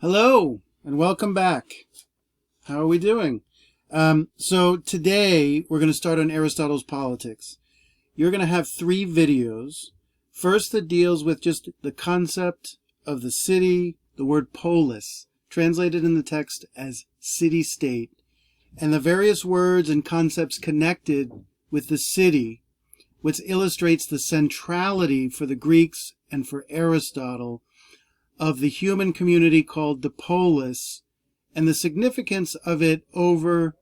Hello, and welcome back. How are we doing? So today, we're going to start on Aristotle's Politics. You're going to have 3 videos. First, that deals with just the concept of the city, the word polis, translated in the text as city-state, and the various words and concepts connected with the city, which illustrates the centrality for the Greeks and for Aristotle of the human community called the polis, and the significance of it over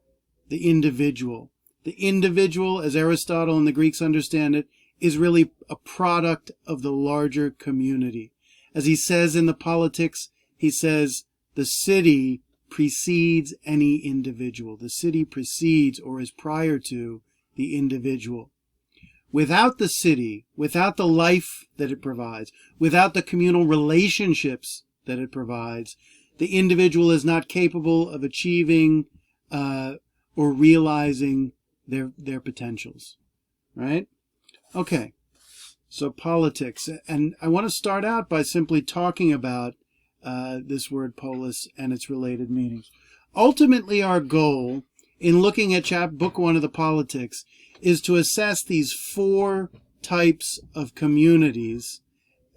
the individual. The individual, as Aristotle and the Greeks understand it, is really a product of the larger community. As he says in the Politics, he says, the city precedes any individual. The city precedes or is prior to the individual. Without the city, without the life that it provides, without the communal relationships that it provides, the individual is not capable of achieving or realizing their potentials. Right? Okay. So politics. And I want to start out by simply talking about this word polis and its related meanings. Ultimately, our goal in looking at book 1 of the Politics is to assess these 4 types of communities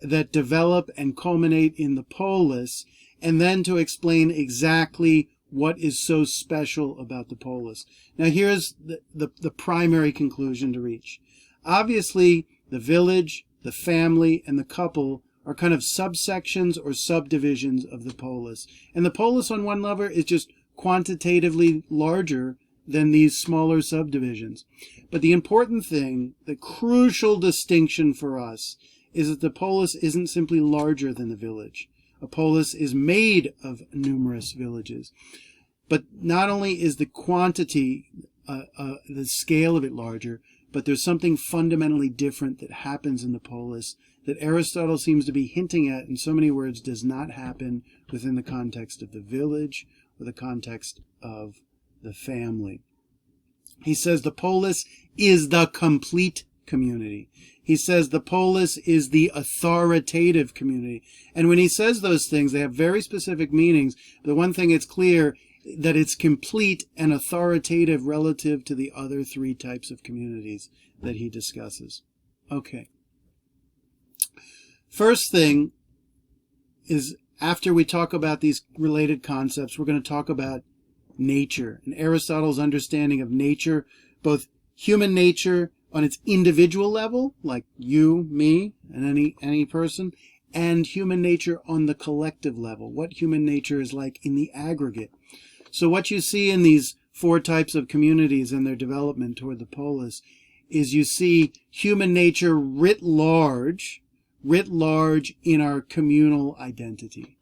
that develop and culminate in the polis, and then to explain exactly what is so special about the polis. Now here's the primary conclusion to reach. Obviously, the village, the family, and the couple are kind of subsections or subdivisions of the polis. And the polis on one level is just quantitatively larger than these smaller subdivisions. But the important thing, the crucial distinction for us, is that the polis isn't simply larger than the village. A polis is made of numerous villages. But not only is the quantity, the scale of it larger, but there's something fundamentally different that happens in the polis that Aristotle seems to be hinting at in so many words does not happen within the context of the village or the context of the family. He says the polis is the complete community. He says the polis is the authoritative community. And when he says those things, they have very specific meanings. The one thing it's clear that it's complete and authoritative relative to the other 3 types of communities that he discusses. Okay. First thing is, after we talk about these related concepts, we're going to talk about nature and Aristotle's understanding of nature, both human nature on its individual level, like you, me, and any person, and human nature on the collective level, what human nature is like in the aggregate. So what you see in these 4 types of communities and their development toward the polis is you see human nature writ large in our communal identity,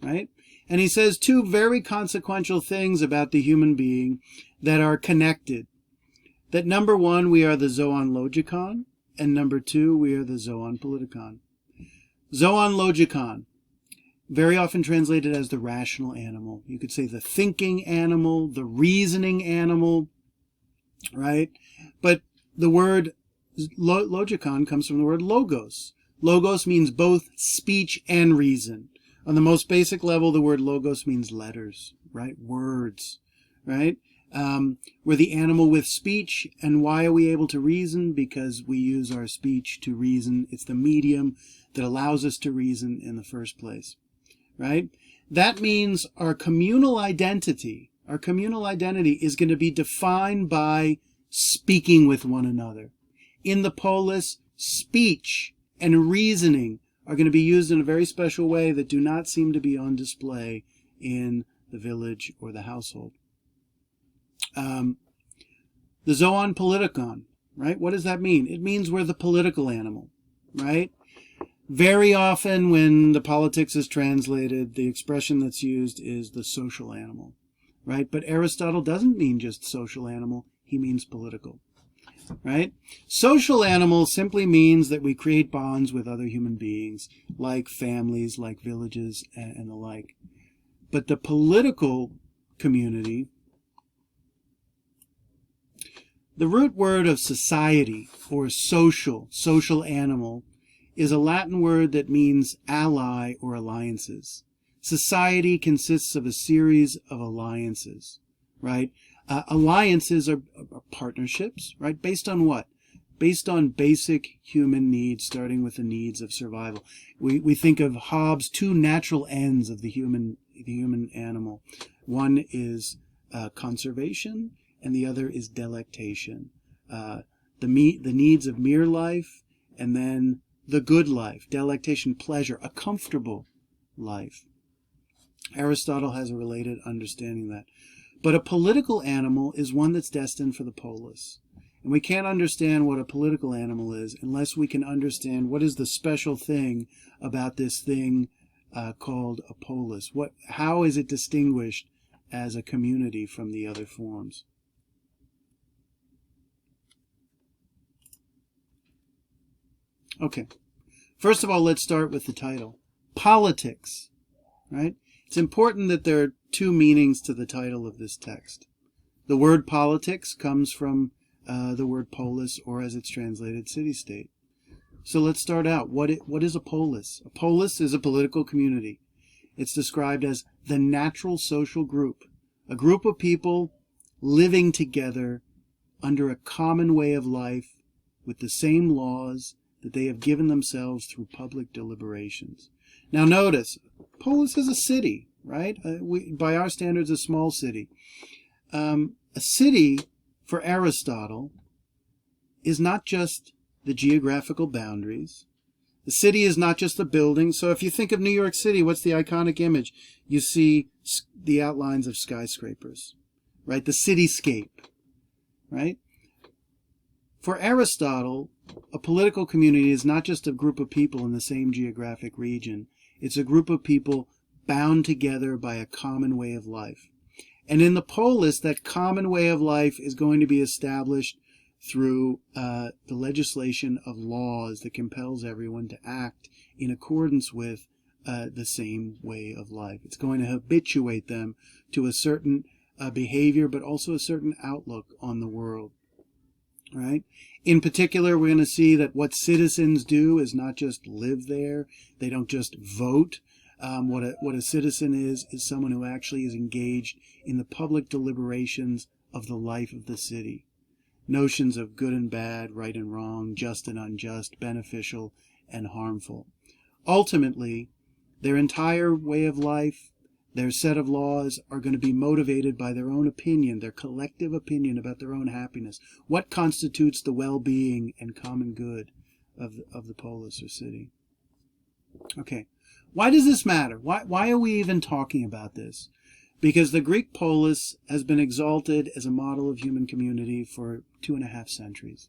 right? And he says 2 very consequential things about the human being that are connected. That number 1, we are the zoon logikon, and number 2, we are the zoon politikon. Zoon logikon, very often translated as the rational animal. You could say the thinking animal, the reasoning animal, right? But the word logikon comes from the word logos. Logos means both speech and reason. On the most basic level, the word logos means letters, right? Words, right? We're the animal with speech. And why are we able to reason? Because we use our speech to reason. It's the medium that allows us to reason in the first place, right? That means our communal identity is going to be defined by speaking with one another. In the polis, speech and reasoning are going to be used in a very special way that do not seem to be on display in the village or the household. The zoon politikon, right? What does that mean? It means we're the political animal, right? Very often when the Politics is translated, the expression that's used is the social animal, right? But Aristotle doesn't mean just social animal, he means political. Right? Social animal simply means that we create bonds with other human beings, like families, like villages, and the like. But the political community, the root word of society, or social animal, is a Latin word that means ally or alliances. Society consists of a series of alliances, right? Alliances are partnerships, right? Based on what? Based on basic human needs, starting with the needs of survival. We think of Hobbes' two natural ends of the human animal. One is conservation, and the other is delectation. The needs of mere life, and then the good life, delectation, pleasure, a comfortable life. Aristotle has a related understanding of that. But a political animal is one that's destined for the polis. And we can't understand what a political animal is unless we can understand what is the special thing about this thing called a polis. How is it distinguished as a community from the other forms? Okay. First of all, let's start with the title. Politics, right? It's important that there are two meanings to the title of this text. The word politics comes from the word polis, or as it's translated, city-state. So let's start out. What is a polis? A polis is a political community. It's described as the natural social group, a group of people living together under a common way of life with the same laws that they have given themselves through public deliberations. Now notice, polis is a city, right? By our standards, a small city. A city, for Aristotle, is not just the geographical boundaries. The city is not just the building. So if you think of New York City, what's the iconic image? You see the outlines of skyscrapers, right? The cityscape, right? For Aristotle, a political community is not just a group of people in the same geographic region. It's a group of people bound together by a common way of life. And in the polis, that common way of life is going to be established through the legislation of laws that compels everyone to act in accordance with the same way of life. It's going to habituate them to a certain behavior, but also a certain outlook on the world. Right? In particular, we're going to see that what citizens do is not just live there. They don't just vote. What a citizen is someone who actually is engaged in the public deliberations of the life of the city. Notions of good and bad, right and wrong, just and unjust, beneficial and harmful. Ultimately, their entire way of life, their set of laws are going to be motivated by their own opinion, their collective opinion about their own happiness. What constitutes the well-being and common good of the polis or city? Okay. Why does this matter? Why are we even talking about this? Because the Greek polis has been exalted as a model of human community for 2.5 centuries,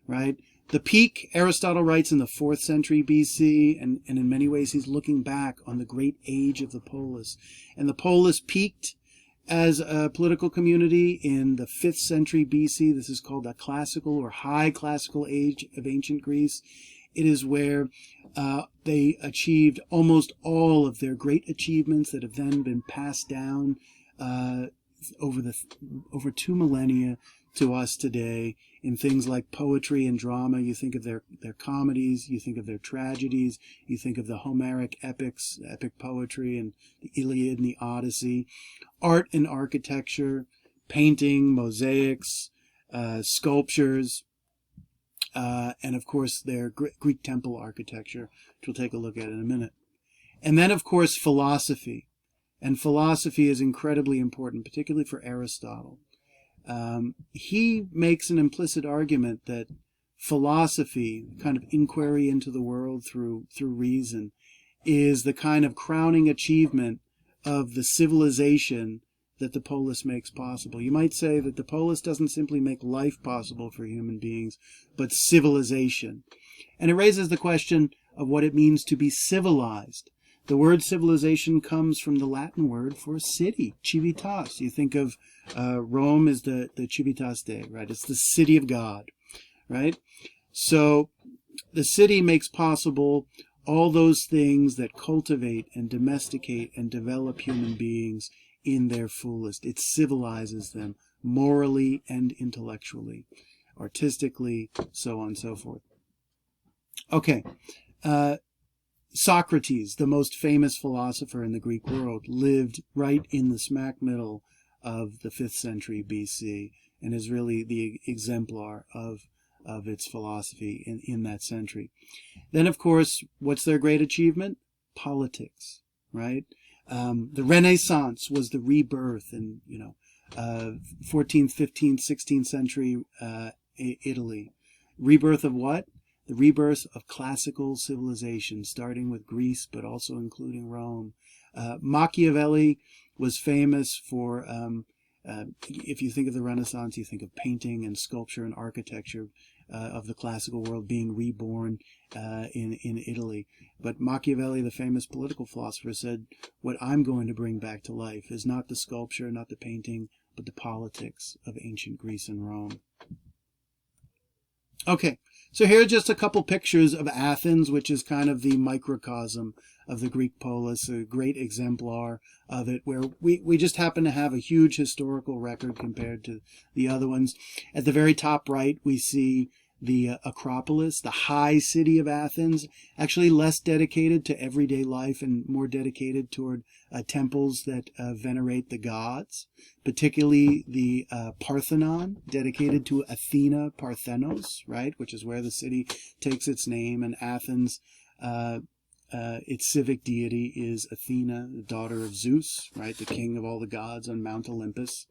right? The peak, Aristotle writes, in the 4th century BC, and in many ways he's looking back on the great age of the polis. And the polis peaked as a political community in the 5th century BC. This is called the classical or high classical age of ancient Greece. It is where they achieved almost all of their great achievements that have then been passed down over 2 millennia to us today in things like poetry and drama. You think of their comedies, you think of their tragedies, you think of the Homeric epics, epic poetry, and the Iliad and the Odyssey. Art and architecture, painting, mosaics, sculptures, and of course their Greek temple architecture, which we'll take a look at in a minute. And then of course philosophy. And philosophy is incredibly important, particularly for Aristotle. He makes an implicit argument that philosophy, kind of inquiry into the world through reason, is the kind of crowning achievement of the civilization that the polis makes possible. You might say that the polis doesn't simply make life possible for human beings, but civilization. And it raises the question of what it means to be civilized. The word civilization comes from the Latin word for city, civitas. You think of Rome as the civitas Dei, right? It's the city of God, right? So the city makes possible all those things that cultivate and domesticate and develop human beings in their fullest. It civilizes them morally and intellectually, artistically, so on and so forth. Okay. Socrates, the most famous philosopher in the Greek world, lived right in the smack middle of the 5th century BC and is really the exemplar of its philosophy in that century. Then, of course, what's their great achievement? Politics, right? The Renaissance was the rebirth in, 14th, 15th, 16th century Italy. Rebirth of what? The rebirth of classical civilization, starting with Greece, but also including Rome. Machiavelli was famous for, if you think of the Renaissance, you think of painting and sculpture and architecture of the classical world being reborn in Italy. But Machiavelli, the famous political philosopher, said, what I'm going to bring back to life is not the sculpture, not the painting, but the politics of ancient Greece and Rome. Okay, so here are just a couple pictures of Athens, which is kind of the microcosm of the Greek polis, a great exemplar of it, where we just happen to have a huge historical record compared to the other ones. At the very top right, we see the Acropolis, the high city of Athens, actually less dedicated to everyday life and more dedicated toward temples that venerate the gods, particularly the Parthenon, dedicated to Athena Parthenos, right, which is where the city takes its name, and Athens, its civic deity is Athena, the daughter of Zeus, right, the king of all the gods on Mount Olympus.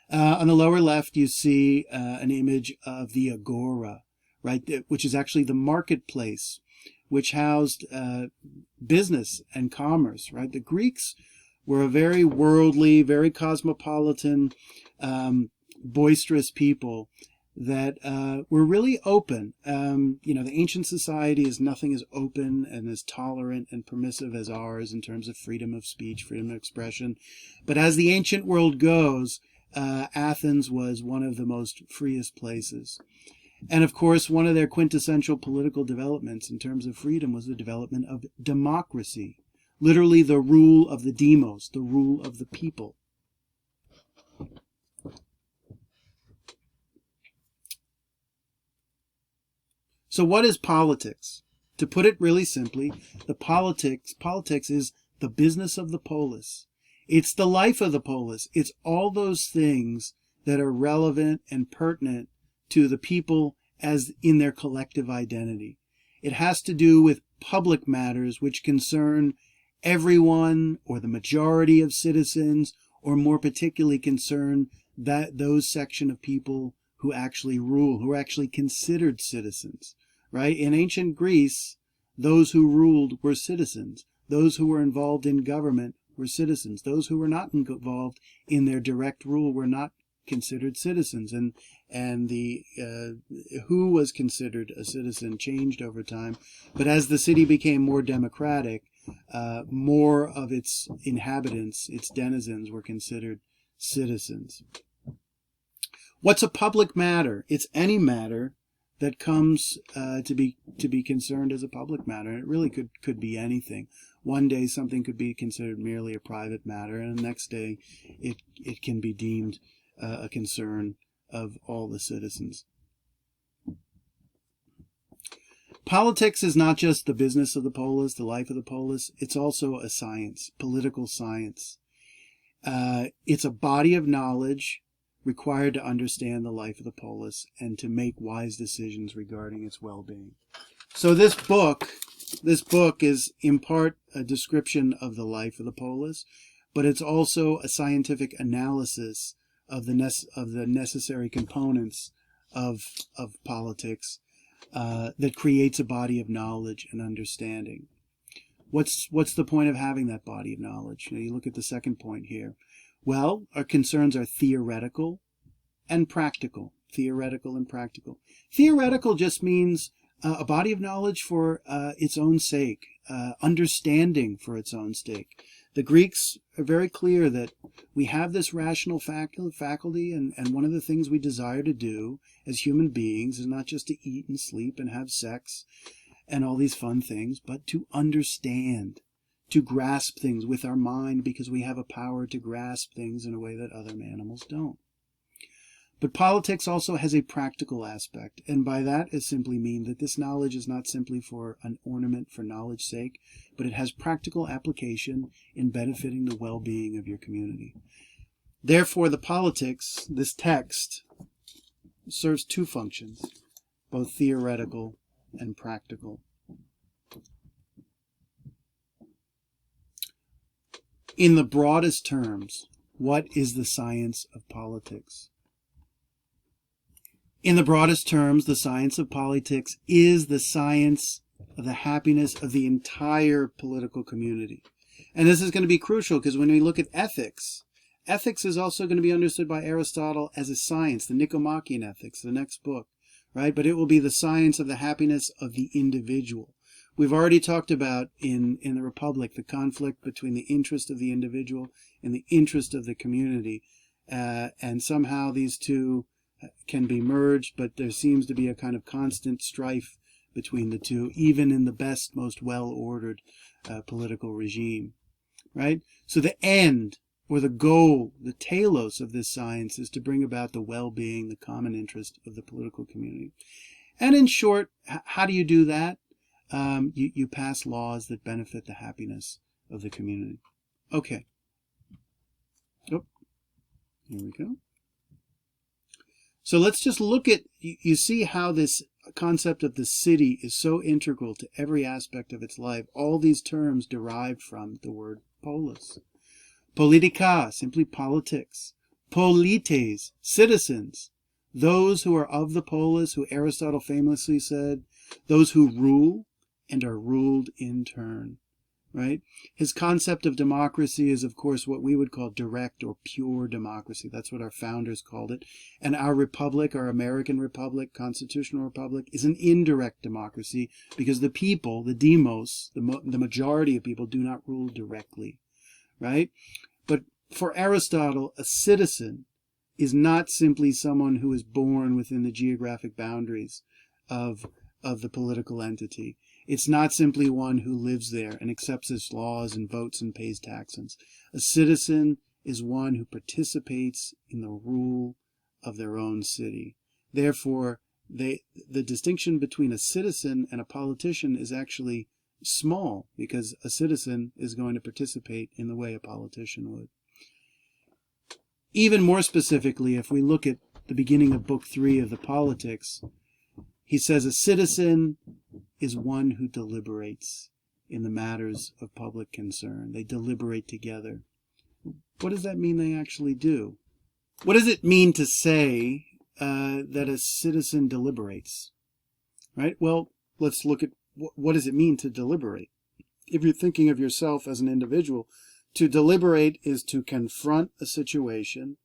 On the lower left, you see an image of the Agora, right, which is actually the marketplace, which housed business and commerce, right? The Greeks were a very worldly, very cosmopolitan, boisterous people that were really open. The ancient society is nothing as open and as tolerant and permissive as ours in terms of freedom of speech, freedom of expression. But as the ancient world goes, Athens was one of the most freest places. And of course, one of their quintessential political developments in terms of freedom was the development of democracy, literally the rule of the demos, the rule of the people. So what is politics? To put it really simply, politics is the business of the polis. It's the life of the polis. It's all those things that are relevant and pertinent to the people as in their collective identity. It has to do with public matters which concern everyone or the majority of citizens, or more particularly concern those section of people who actually rule, who are actually considered citizens, right? In ancient Greece, those who ruled were citizens. Those who were involved in government were citizens. Those who were not involved in their direct rule were not considered citizens, and the who was considered a citizen changed over time. But as the city became more democratic, more of its inhabitants, its denizens, were considered citizens. What's a public matter? It's any matter that comes to be concerned as a public matter. And it really could be anything. One day something could be considered merely a private matter, and the next day it can be deemed a concern of all the citizens. Politics is not just the business of the polis, the life of the polis. It's also a science, political science. It's a body of knowledge required to understand the life of the polis and to make wise decisions regarding its well-being. So this book is in part a description of the life of the polis, but it's also a scientific analysis of the necessary components of politics that creates a body of knowledge and understanding. What's the point of having that body of knowledge? You look at the second point here. Well, our concerns are theoretical and practical. Theoretical and practical. Theoretical just means a body of knowledge for its own sake, understanding for its own sake. The Greeks are very clear that we have this rational faculty, and one of the things we desire to do as human beings is not just to eat and sleep and have sex and all these fun things, but to understand, to grasp things with our mind, because we have a power to grasp things in a way that other animals don't. But politics also has a practical aspect, and by that it simply means that this knowledge is not simply for an ornament for knowledge's sake, but it has practical application in benefiting the well-being of your community. Therefore, the politics, this text, serves two functions, both theoretical and practical. In the broadest terms, what is the science of politics? In the broadest terms, the science of politics is the science of the happiness of the entire political community. And this is going to be crucial because when we look at ethics, ethics is also going to be understood by Aristotle as a science, the Nicomachean Ethics, the next book, right? But it will be the science of the happiness of the individual. We've already talked about in the Republic the conflict between the interest of the individual and the interest of the community. And somehow these two can be merged, but there seems to be a kind of constant strife between the two, even in the best, most well-ordered political regime, right? So the end, or the goal, the telos of this science is to bring about the well-being, the common interest of the political community. And in short, how do you do that? You pass laws that benefit the happiness of the community. Okay. Oh, here we go. So let's just look at, you see how this concept of the city is so integral to every aspect of its life. All these terms derived from the word polis. Politica, simply politics. Polites, citizens. Those who are of the polis, who Aristotle famously said, those who rule and are ruled in turn. Right? His concept of democracy is, of course, what we would call direct or pure democracy. That's what our founders called it. And our republic, our American republic, constitutional republic, is an indirect democracy because the people, the demos, the majority of people do not rule directly. Right? But for Aristotle, a citizen is not simply someone who is born within the geographic boundaries of the political entity. It's not simply one who lives there and accepts its laws and votes and pays taxes. A citizen is one who participates in the rule of their own city. Therefore, the distinction between a citizen and a politician is actually small, because a citizen is going to participate in the way a politician would. Even more specifically, if we look at the beginning of Book 3 of the Politics, he says a citizen is one who deliberates in the matters of public concern. They deliberate together. What does that mean they actually do? What does it mean to say that a citizen deliberates? Right? Well, let's look at what does it mean to deliberate. If you're thinking of yourself as an individual, to deliberate is to confront a situation,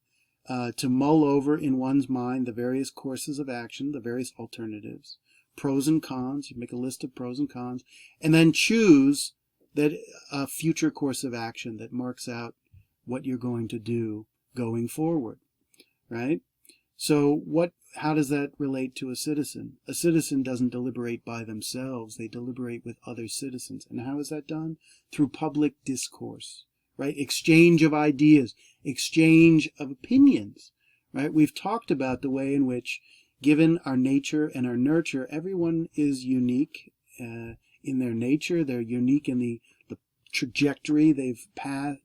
to mull over in one's mind the various courses of action, the various alternatives, pros and cons. You make a list of pros and cons, and then choose that a future course of action that marks out what you're going to do going forward, right? So how does that relate to a citizen? A citizen doesn't deliberate by themselves. They deliberate with other citizens. And how is that done? Through public discourse, right? Exchange of ideas, exchange of opinions, right? We've talked about the way in which, given our nature and our nurture, everyone is unique in their nature. They're unique in the trajectory they've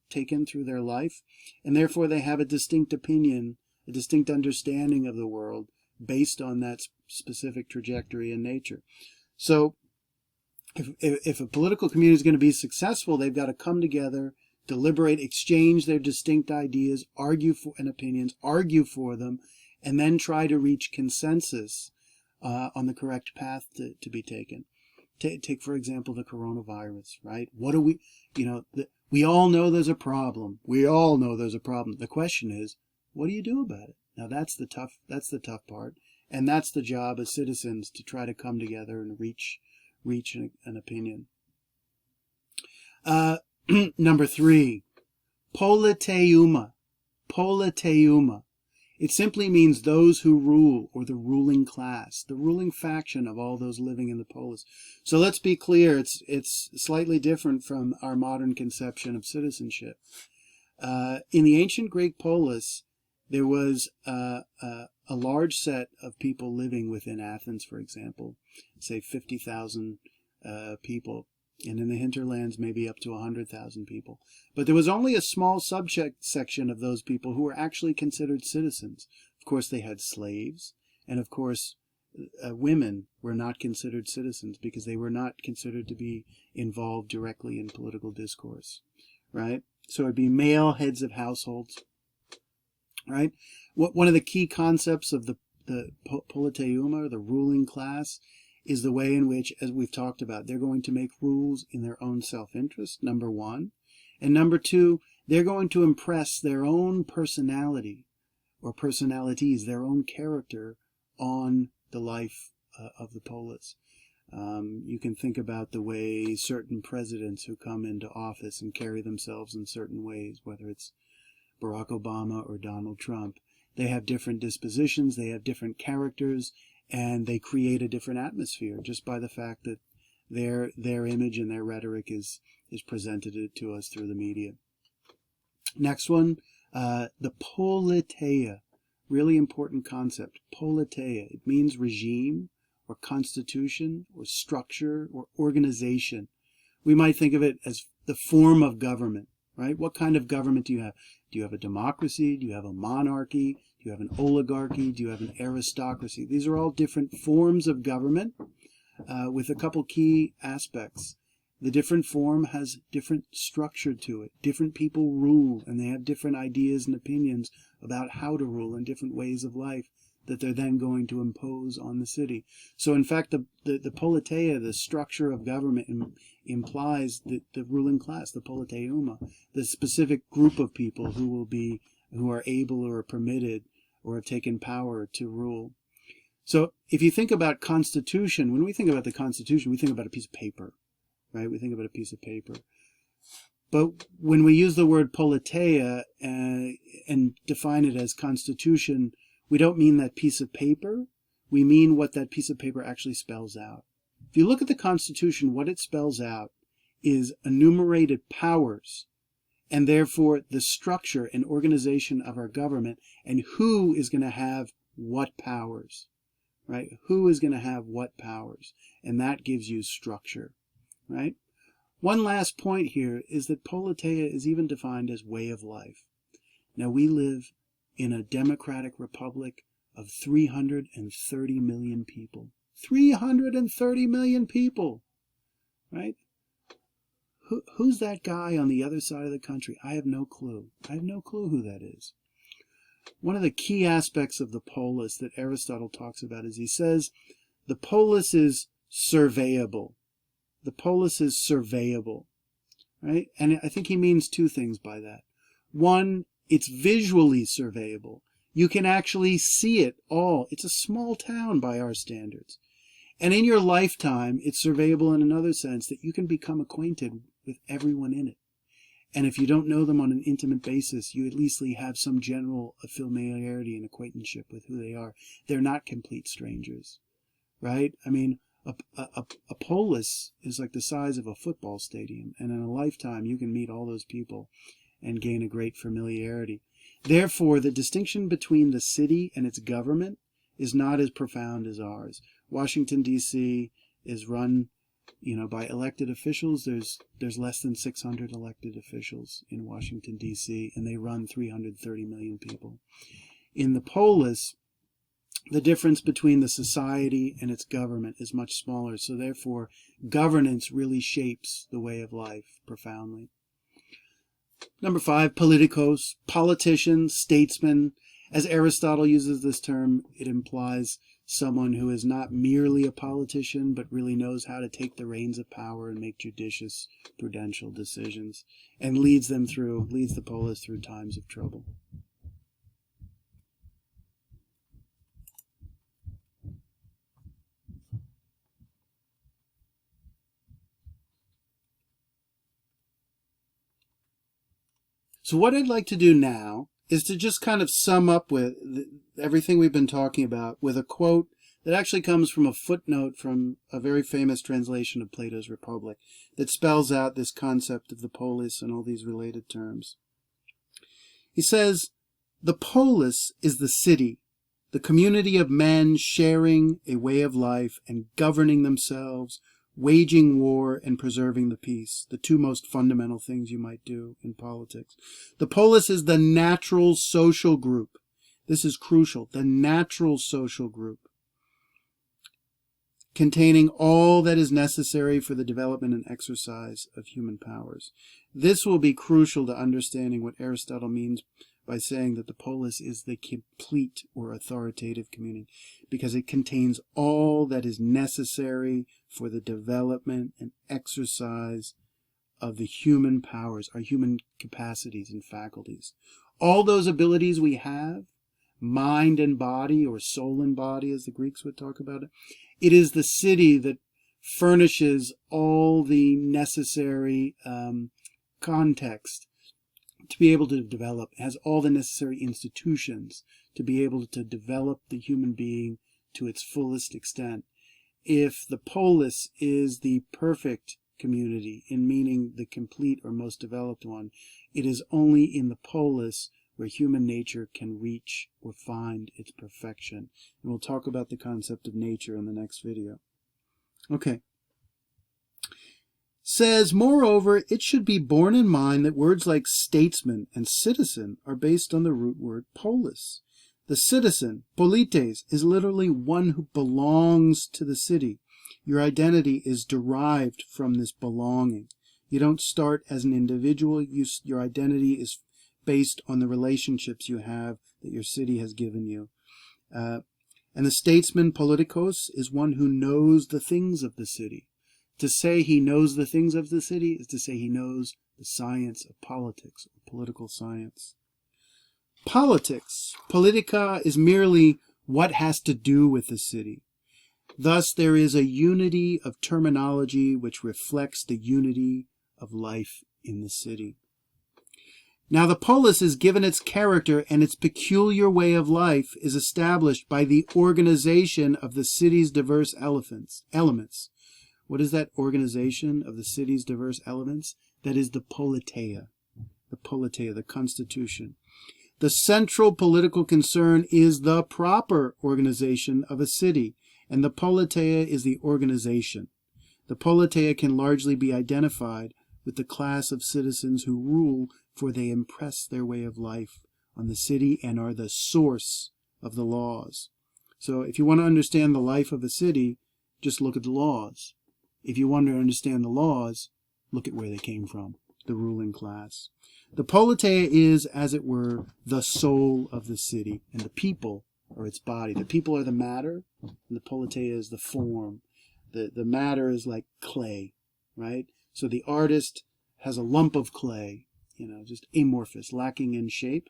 taken through their life, and therefore they have a distinct opinion, a distinct understanding of the world based on that specific trajectory and nature. So if a political community is going to be successful, they've got to come together, deliberate, exchange their distinct ideas, argue for them, and then try to reach consensus on the correct path to be taken. Take, for example, the coronavirus, right? We all know there's a problem. We all know there's a problem. The question is, what do you do about it? Now that's the tough part. And that's the job of citizens, to try to come together and reach an opinion. Number 3, politeuma. Politeuma. It simply means those who rule, or the ruling class, the ruling faction of all those living in the polis. So let's be clear, it's slightly different from our modern conception of citizenship. In the ancient Greek polis, there was a a large set of people living within Athens, for example, say 50,000 people, and in the hinterlands maybe up to 100,000 people. But there was only a small subsection of those people who were actually considered citizens. Of course, they had slaves, and of course, women were not considered citizens because they were not considered to be involved directly in political discourse, right? So it'd be male heads of households, right? One of the key concepts of the politeuma, the ruling class, is the way in which, as we've talked about, they're going to make rules in their own self-interest, number one. And number two, they're going to impress their own personality or personalities, their own character on the life of the polis. You can think about the way certain presidents who come into office and carry themselves in certain ways, whether it's Barack Obama or Donald Trump. They have different dispositions, they have different characters, and they create a different atmosphere just by the fact that their image and their rhetoric is presented to us through the media. Next one, the politeia. Really important concept. Politeia. It means regime or constitution or structure or organization. We might think of it as the form of government, right? What kind of government do you have? Do you have a democracy? Do you have a monarchy? Do you have an oligarchy? Do you have an aristocracy? These are all different forms of government with a couple key aspects. The different form has different structure to it. Different people rule, and they have different ideas and opinions about how to rule and different ways of life that they're then going to impose on the city. So in fact, the politeia, the structure of government, implies the ruling class, the politeuma, the specific group of people who are able or are permitted or have taken power to rule. So if you think about constitution, when we think about the Constitution, we think about a piece of paper, right? We think about a piece of paper. But when we use the word politeia and define it as constitution, we don't mean that piece of paper. We mean what that piece of paper actually spells out. If you look at the Constitution, what it spells out is enumerated powers, and therefore the structure and organization of our government, and who is going to have what powers, right? Who is going to have what powers, and that gives you structure, right? One last point here is that politeia is even defined as way of life. Now, we live in a democratic republic of 330 million people. 330 million people, right? Who's that guy on the other side of the country? I have no clue. I have no clue who that is. One of the key aspects of the polis that Aristotle talks about is he says the polis is surveyable. The polis is surveyable, right? And I think he means two things by that. One, it's visually surveyable. You can actually see it all. It's a small town by our standards. And in your lifetime, it's surveyable in another sense that you can become acquainted with everyone in it. And if you don't know them on an intimate basis, you at least have some general familiarity and acquaintanceship with who they are. They're not complete strangers, right? I mean, a polis is like the size of a football stadium, and in a lifetime you can meet all those people and gain a great familiarity. Therefore, the distinction between the city and its government is not as profound as ours. Washington, D.C. is run, by elected officials. There's less than 600 elected officials in Washington, D.C., and they run 330 million people. In the polis, the difference between the society and its government is much smaller, so therefore governance really shapes the way of life profoundly. Number 5, politicos, politician, statesman. As Aristotle uses this term, it implies someone who is not merely a politician, but really knows how to take the reins of power and make judicious, prudential decisions, and leads the polis through times of trouble. So what I'd like to do now is to just kind of sum up with everything we've been talking about with a quote that actually comes from a footnote from a very famous translation of Plato's Republic that spells out this concept of the polis and all these related terms. He says, "The polis is the city the community of men sharing a way of life and governing themselves, waging war and preserving the peace, the two most fundamental things you might do in politics. The polis is the natural social group. This is crucial. The natural social group, containing all that is necessary for the development and exercise of human powers. This will be crucial to understanding what Aristotle means by saying that the polis is the complete or authoritative community, because it contains all that is necessary for the development and exercise of the human powers, our human capacities and faculties. All those abilities we have, mind and body, or soul and body as the Greeks would talk about it, it is the city that furnishes all the necessary context to be able to develop, has all the necessary institutions to be able to develop the human being to its fullest extent. If the polis is the perfect community, in meaning the complete or most developed one, it is only in the polis where human nature can reach or find its perfection. And we'll talk about the concept of nature in the next video. Okay. Says, moreover, it should be borne in mind that words like statesman and citizen are based on the root word polis. The citizen, polites, is literally one who belongs to the city. Your identity is derived from this belonging. You don't start as an individual. Your identity is based on the relationships you have that your city has given you. And the statesman, politikos, is one who knows the things of the city. To say he knows the things of the city is to say he knows the science of politics, or political science. Politics, politica, is merely what has to do with the city. Thus, there is a unity of terminology which reflects the unity of life in the city. Now, the polis is given its character, and its peculiar way of life is established by the organization of the city's diverse elements. What is that organization of the city's diverse elements? That is the politeia, the constitution. The central political concern is the proper organization of a city, and the politeia is the organization. The politeia can largely be identified with the class of citizens who rule, for they impress their way of life on the city and are the source of the laws. So if you want to understand the life of a city, just look at the laws. If you want to understand the laws, look at where they came from, the ruling class. The politeia is, as it were, the soul of the city, and the people are its body. The people are the matter, and the politeia is the form. The matter is like clay, right? So the artist has a lump of clay, just amorphous, lacking in shape.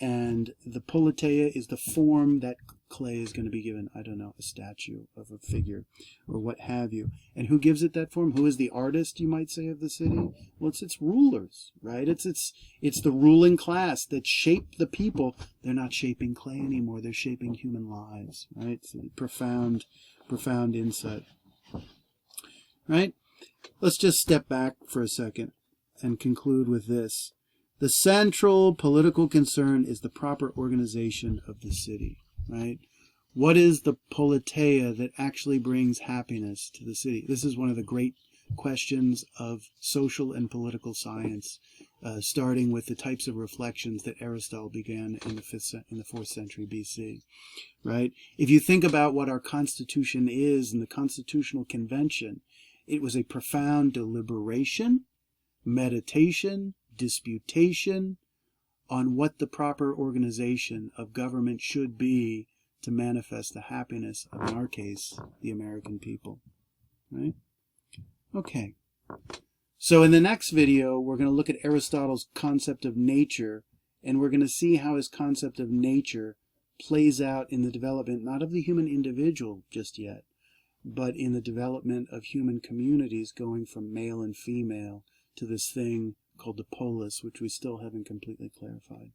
And the politeia is the form that clay is going to be given. I don't know, a statue of a figure or what have you. And who gives it that form? Who is the artist, you might say, of the city? Well, it's its rulers, right? It's the ruling class that shape the people. They're not shaping clay anymore. They're shaping human lives, right? It's a profound insight, right? Let's just step back for a second and conclude with this. The central political concern is the proper organization of the city, right? What is the politeia that actually brings happiness to the city? This is one of the great questions of social and political science, starting with the types of reflections that Aristotle began in the 4th century BC, right? If you think about what our Constitution is and the Constitutional Convention, it was a profound deliberation, meditation, disputation on what the proper organization of government should be to manifest the happiness of, in our case, the American people, right? Okay. So in the next video, we're going to look at Aristotle's concept of nature, and we're going to see how his concept of nature plays out in the development, not of the human individual just yet, but in the development of human communities going from male and female to this thing called the polis, which we still haven't completely clarified.